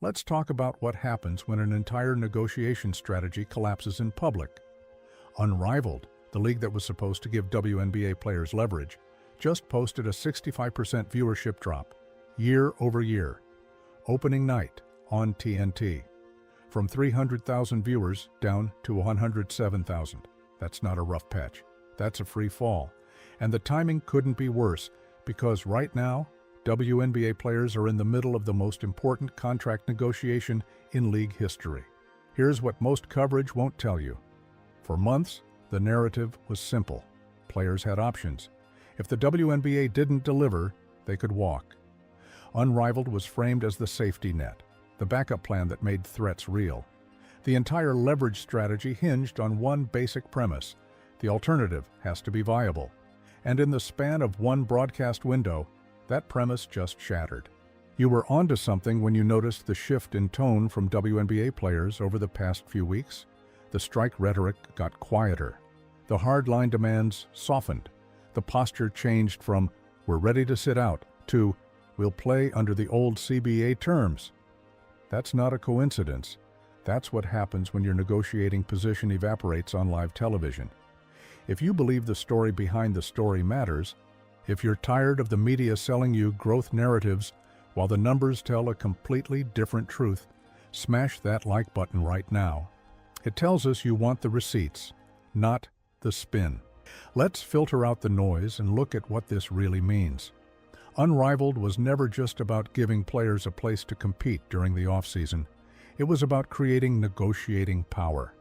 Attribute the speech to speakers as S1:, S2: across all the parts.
S1: Let's talk about what happens when an entire negotiation strategy collapses in public. Unrivaled, the league that was supposed to give WNBA players leverage, just posted a 65% viewership drop, year over year. Opening night on TNT. From 300,000 viewers down to 107,000. That's not a rough patch. That's a free fall. And the timing couldn't be worse, because right now, WNBA players are in the middle of the most important contract negotiation in league history. Here's what most coverage won't tell you. For months, the narrative was simple. Players had options. If the WNBA didn't deliver, they could walk. Unrivaled was framed as the safety net, the backup plan that made threats real. The entire leverage strategy hinged on one basic premise: the alternative has to be viable. And in the span of one broadcast window, that premise just shattered. You were onto something when you noticed the shift in tone from WNBA players over the past few weeks. The strike rhetoric got quieter. The hardline demands softened. The posture changed from "we're ready to sit out" to "we'll play under the old CBA terms." That's not a coincidence. That's what happens when your negotiating position evaporates on live television. If you believe the story behind the story matters, if you're tired of the media selling you growth narratives while the numbers tell a completely different truth, smash that like button right now. It tells us you want the receipts, not the spin. Let's filter out the noise and look at what this really means. Unrivaled was never just about giving players a place to compete during the offseason. It was about creating negotiating power.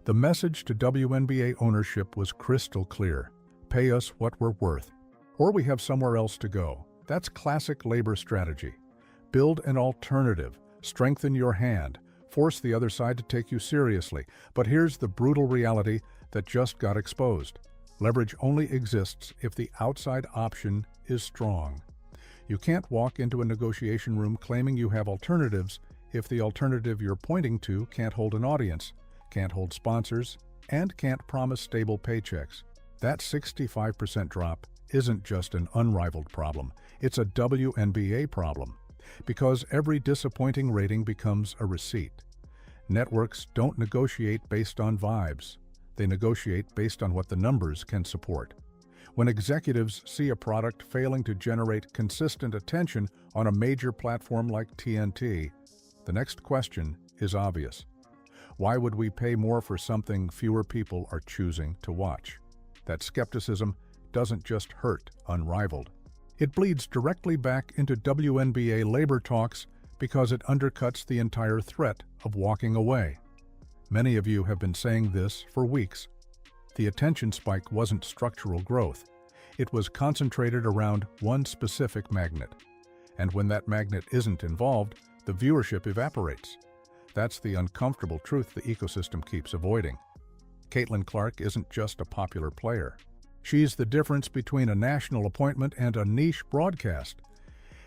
S1: The message to WNBA ownership was crystal clear: pay us what we're worth, or we have somewhere else to go. That's classic labor strategy. Build an alternative, strengthen your hand, force the other side to take you seriously. But here's the brutal reality that just got exposed. Leverage only exists if the outside option is strong. You can't walk into a negotiation room claiming you have alternatives if the alternative you're pointing to can't hold an audience, can't hold sponsors, and can't promise stable paychecks. That 65% drop isn't just an Unrivaled problem, it's a WNBA problem. Because every disappointing rating becomes a receipt. Networks don't negotiate based on vibes. They negotiate based on what the numbers can support. When executives see a product failing to generate consistent attention on a major platform like TNT, the next question is obvious. Why would we pay more for something fewer people are choosing to watch? That skepticism doesn't just hurt Unrivaled. It bleeds directly back into WNBA labor talks because it undercuts the entire threat of walking away. Many of you have been saying this for weeks. The attention spike wasn't structural growth. It was concentrated around one specific magnet. And when that magnet isn't involved, the viewership evaporates. That's the uncomfortable truth the ecosystem keeps avoiding. Caitlin Clark isn't just a popular player. She's the difference between a national appointment and a niche broadcast.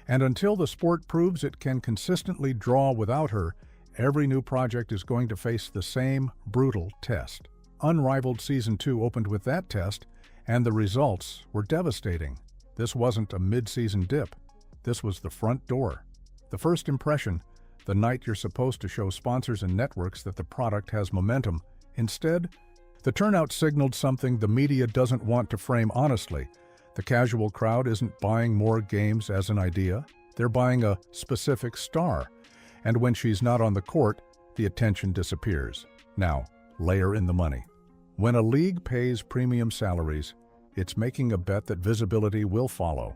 S1: And until the sport proves it can consistently draw without her, every new project is going to face the same brutal test. Unrivaled Season 2 opened with that test, and the results were devastating. This wasn't a mid-season dip. This was the front door. The first impression, the night you're supposed to show sponsors and networks that the product has momentum. Instead, the turnout signaled something the media doesn't want to frame honestly. The casual crowd isn't buying more games as an idea. They're buying a specific star. And when she's not on the court, the attention disappears. Now, layer in the money. When a league pays premium salaries, it's making a bet that visibility will follow.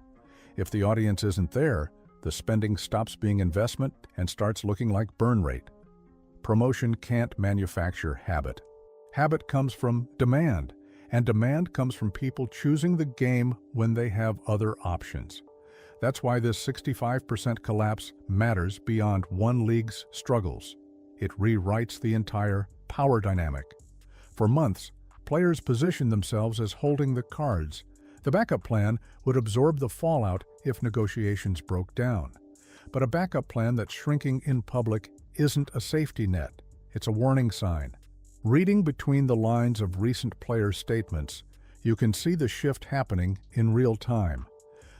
S1: If the audience isn't there, the spending stops being investment and starts looking like burn rate. Promotion can't manufacture habit. Habit comes from demand, and demand comes from people choosing the game when they have other options. That's why this 65% collapse matters beyond one league's struggles. It rewrites the entire power dynamic. For months, players positioned themselves as holding the cards. The backup plan would absorb the fallout if negotiations broke down. But a backup plan that's shrinking in public isn't a safety net. It's a warning sign. Reading between the lines of recent player statements, you can see the shift happening in real time.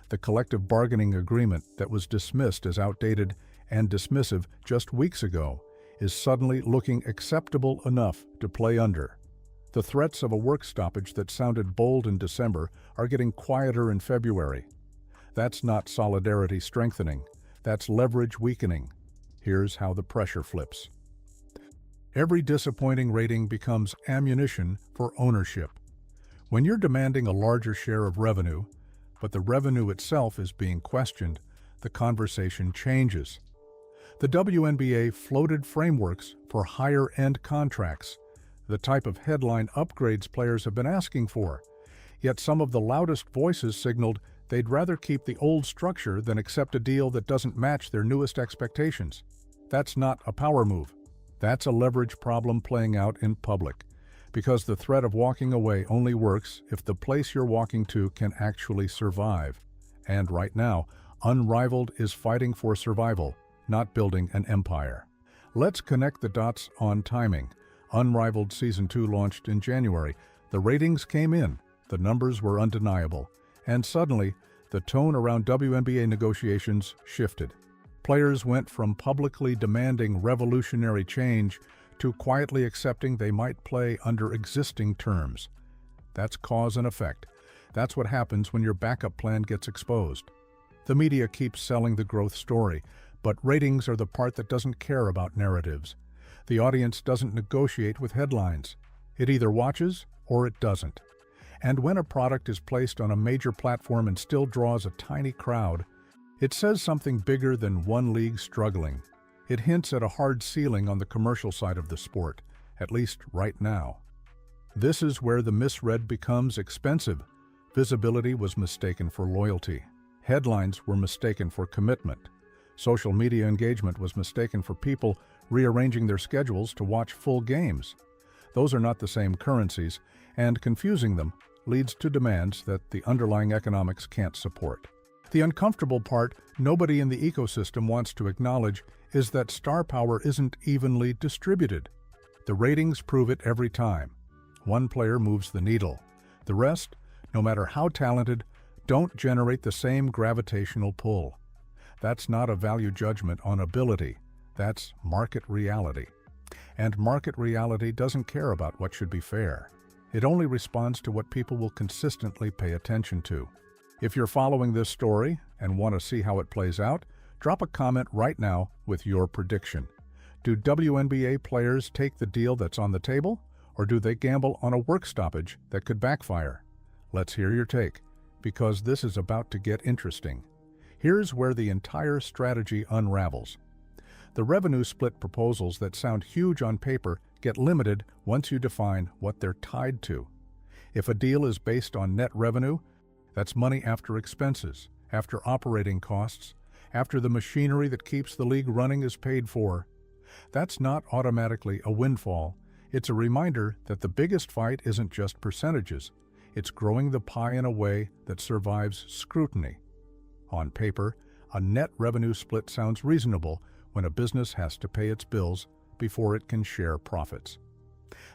S1: The collective bargaining agreement that was dismissed as outdated and dismissive just weeks ago is suddenly looking acceptable enough to play under. The threats of a work stoppage that sounded bold in December are getting quieter in February. That's not solidarity strengthening, that's leverage weakening. Here's how the pressure flips. Every disappointing rating becomes ammunition for ownership. When you're demanding a larger share of revenue, but the revenue itself is being questioned, the conversation changes. The WNBA floated frameworks for higher-end contracts, the type of headline upgrades players have been asking for. Yet some of the loudest voices signaled they'd rather keep the old structure than accept a deal that doesn't match their newest expectations. That's not a power move. That's a leverage problem playing out in public, because the threat of walking away only works if the place you're walking to can actually survive. And right now, Unrivaled is fighting for survival, not building an empire. Let's connect the dots on timing. Unrivaled Season 2 launched in January. The ratings came in, the numbers were undeniable, and suddenly, the tone around WNBA negotiations shifted. Players went from publicly demanding revolutionary change to quietly accepting they might play under existing terms. That's cause and effect. That's what happens when your backup plan gets exposed. The media keeps selling the growth story, but ratings are the part that doesn't care about narratives. The audience doesn't negotiate with headlines. It either watches or it doesn't. And when a product is placed on a major platform and still draws a tiny crowd, it says something bigger than one league struggling. It hints at a hard ceiling on the commercial side of the sport, at least right now. This is where the misread becomes expensive. Visibility was mistaken for loyalty. Headlines were mistaken for commitment. Social media engagement was mistaken for people rearranging their schedules to watch full games. Those are not the same currencies, and confusing them leads to demands that the underlying economics can't support. The uncomfortable part nobody in the ecosystem wants to acknowledge is that star power isn't evenly distributed. The ratings prove it every time. One player moves the needle. The rest, no matter how talented, don't generate the same gravitational pull. That's not a value judgment on ability. That's market reality. And market reality doesn't care about what should be fair. It only responds to what people will consistently pay attention to. If you're following this story and want to see how it plays out, drop a comment right now with your prediction. Do WNBA players take the deal that's on the table, or do they gamble on a work stoppage that could backfire? Let's hear your take, because this is about to get interesting. Here's where the entire strategy unravels. The revenue split proposals that sound huge on paper get limited once you define what they're tied to. If a deal is based on net revenue, that's money after expenses, after operating costs, after the machinery that keeps the league running is paid for. That's not automatically a windfall. It's a reminder that the biggest fight isn't just percentages. It's growing the pie in a way that survives scrutiny. On paper, a net revenue split sounds reasonable when a business has to pay its bills before it can share profits.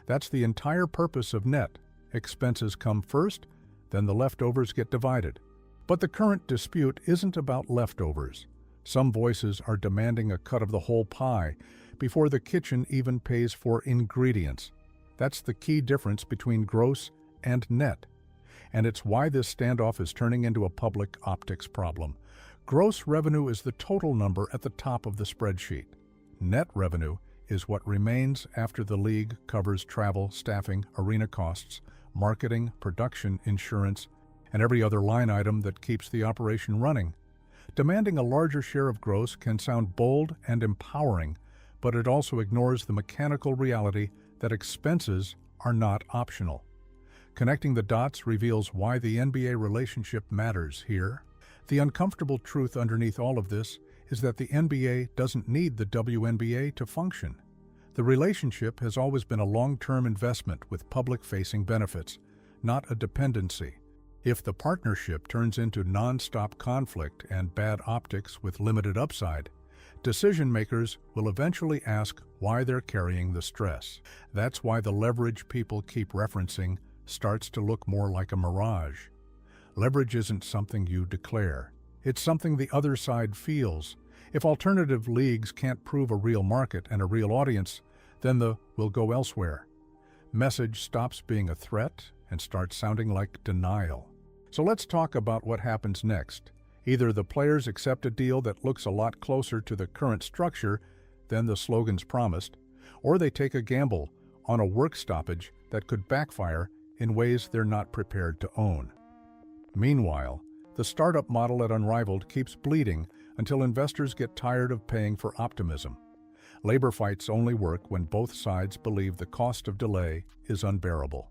S1: That's the entire purpose of net. Expenses come first, then the leftovers get divided. But the current dispute isn't about leftovers. Some voices are demanding a cut of the whole pie before the kitchen even pays for ingredients. That's the key difference between gross and net. And it's why this standoff is turning into a public optics problem. Gross revenue is the total number at the top of the spreadsheet. Net revenue is what remains after the league covers travel, staffing, arena costs, marketing, production, insurance, and every other line item that keeps the operation running. Demanding a larger share of gross can sound bold and empowering, but it also ignores the mechanical reality that expenses are not optional. Connecting the dots reveals why the NBA relationship matters here. The uncomfortable truth underneath all of this is that the NBA doesn't need the WNBA to function. The relationship has always been a long-term investment with public-facing benefits, not a dependency. If the partnership turns into non-stop conflict and bad optics with limited upside, decision-makers will eventually ask why they're carrying the stress. That's why the leverage people keep referencing starts to look more like a mirage. Leverage isn't something you declare. It's something the other side feels, If alternative leagues can't prove a real market and a real audience, then the "we'll go elsewhere" message stops being a threat and starts sounding like denial. So let's talk about what happens next. Either the players accept a deal that looks a lot closer to the current structure than the slogans promised, or they take a gamble on a work stoppage that could backfire in ways they're not prepared to own. Meanwhile, the startup model at Unrivaled keeps bleeding until investors get tired of paying for optimism. Labor fights only work when both sides believe the cost of delay is unbearable.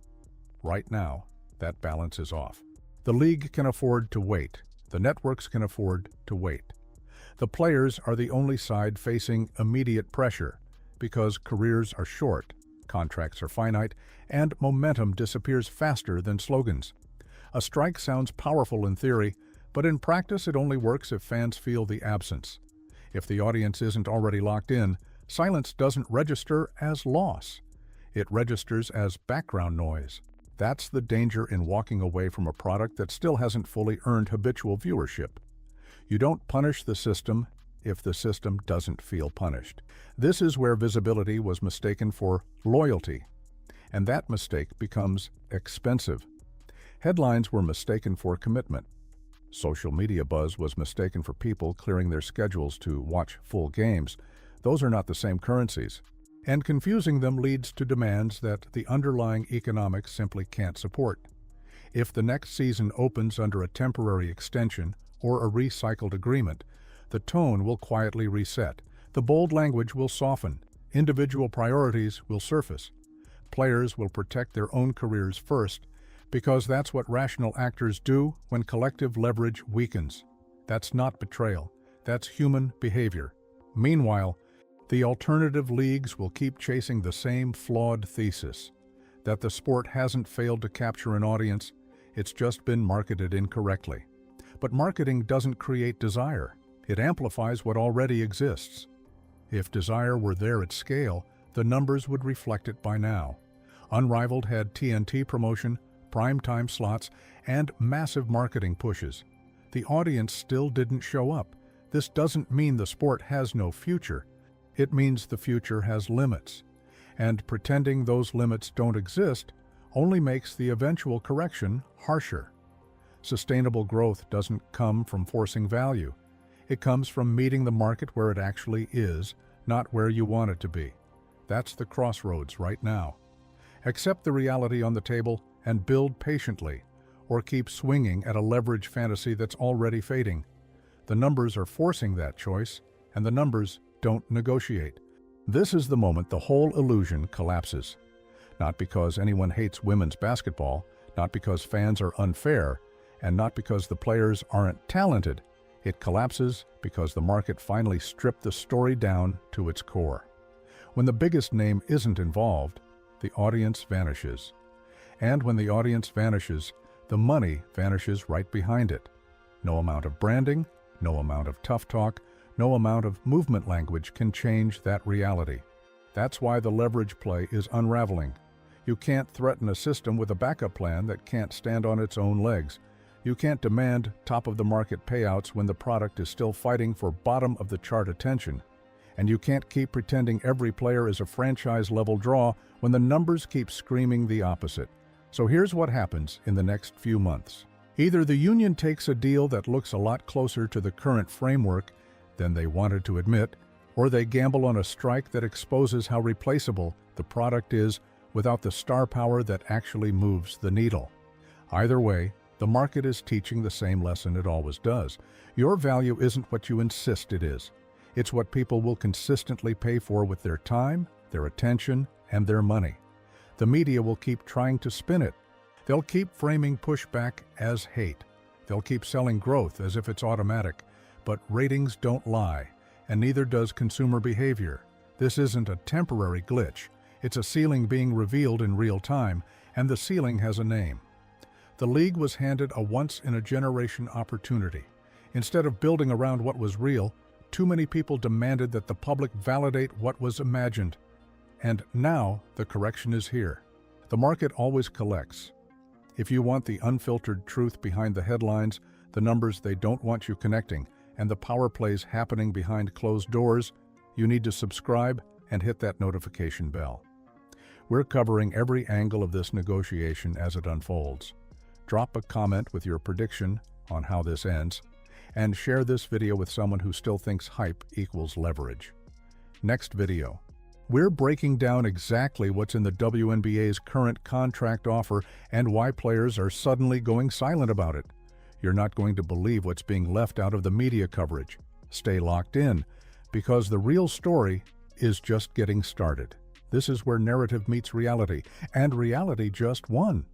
S1: Right now, that balance is off. The league can afford to wait. The networks can afford to wait. The players are the only side facing immediate pressure because careers are short, contracts are finite, and momentum disappears faster than slogans. A strike sounds powerful in theory, but in practice it only works if fans feel the absence. If the audience isn't already locked in, silence doesn't register as loss. It registers as background noise. That's the danger in walking away from a product that still hasn't fully earned habitual viewership. You don't punish the system if the system doesn't feel punished. This is where visibility was mistaken for loyalty, and that mistake becomes expensive. Headlines were mistaken for commitment. Social media buzz was mistaken for people clearing their schedules to watch full games. Those are not the same currencies. And confusing them leads to demands that the underlying economics simply can't support. If the next season opens under a temporary extension or a recycled agreement, the tone will quietly reset. The bold language will soften. Individual priorities will surface. Players will protect their own careers first, because that's what rational actors do when collective leverage weakens. That's not betrayal. That's human behavior. Meanwhile, the alternative leagues will keep chasing the same flawed thesis, that the sport hasn't failed to capture an audience, it's just been marketed incorrectly. But marketing doesn't create desire. It amplifies what already exists. If desire were there at scale, the numbers would reflect it by now. Unrivaled had TNT promotion, primetime slots, and massive marketing pushes. The audience still didn't show up. This doesn't mean the sport has no future. It means the future has limits. And pretending those limits don't exist only makes the eventual correction harsher. Sustainable growth doesn't come from forcing value. It comes from meeting the market where it actually is, not where you want it to be. That's the crossroads right now. Accept the reality on the table and build patiently, or keep swinging at a leverage fantasy that's already fading. The numbers are forcing that choice, and the numbers don't negotiate. This is the moment the whole illusion collapses. Not because anyone hates women's basketball, not because fans are unfair, and not because the players aren't talented. It collapses because the market finally stripped the story down to its core. When the biggest name isn't involved, the audience vanishes. And when the audience vanishes, the money vanishes right behind it. No amount of branding, no amount of tough talk, no amount of movement language can change that reality. That's why the leverage play is unraveling. You can't threaten a system with a backup plan that can't stand on its own legs. You can't demand top-of-the-market payouts when the product is still fighting for bottom-of-the-chart attention. And you can't keep pretending every player is a franchise-level draw when the numbers keep screaming the opposite. So here's what happens in the next few months. Either the union takes a deal that looks a lot closer to the current framework than they wanted to admit, or they gamble on a strike that exposes how replaceable the product is without the star power that actually moves the needle. Either way, the market is teaching the same lesson it always does. Your value isn't what you insist it is. It's what people will consistently pay for with their time, their attention, and their money. The media will keep trying to spin it. They'll keep framing pushback as hate. They'll keep selling growth as if it's automatic. But ratings don't lie, and neither does consumer behavior. This isn't a temporary glitch. It's a ceiling being revealed in real time, and the ceiling has a name. The league was handed a once-in-a-generation opportunity. Instead of building around what was real, too many people demanded that the public validate what was imagined. And now the correction is here. The market always collects. If you want the unfiltered truth behind the headlines, the numbers they don't want you connecting, and the power plays happening behind closed doors, you need to subscribe and hit that notification bell. We're covering every angle of this negotiation as it unfolds. Drop a comment with your prediction on how this ends, and share this video with someone who still thinks hype equals leverage. Next video. We're breaking down exactly what's in the WNBA's current contract offer and why players are suddenly going silent about it. You're not going to believe what's being left out of the media coverage. Stay locked in, because the real story is just getting started. This is where narrative meets reality, and reality just won.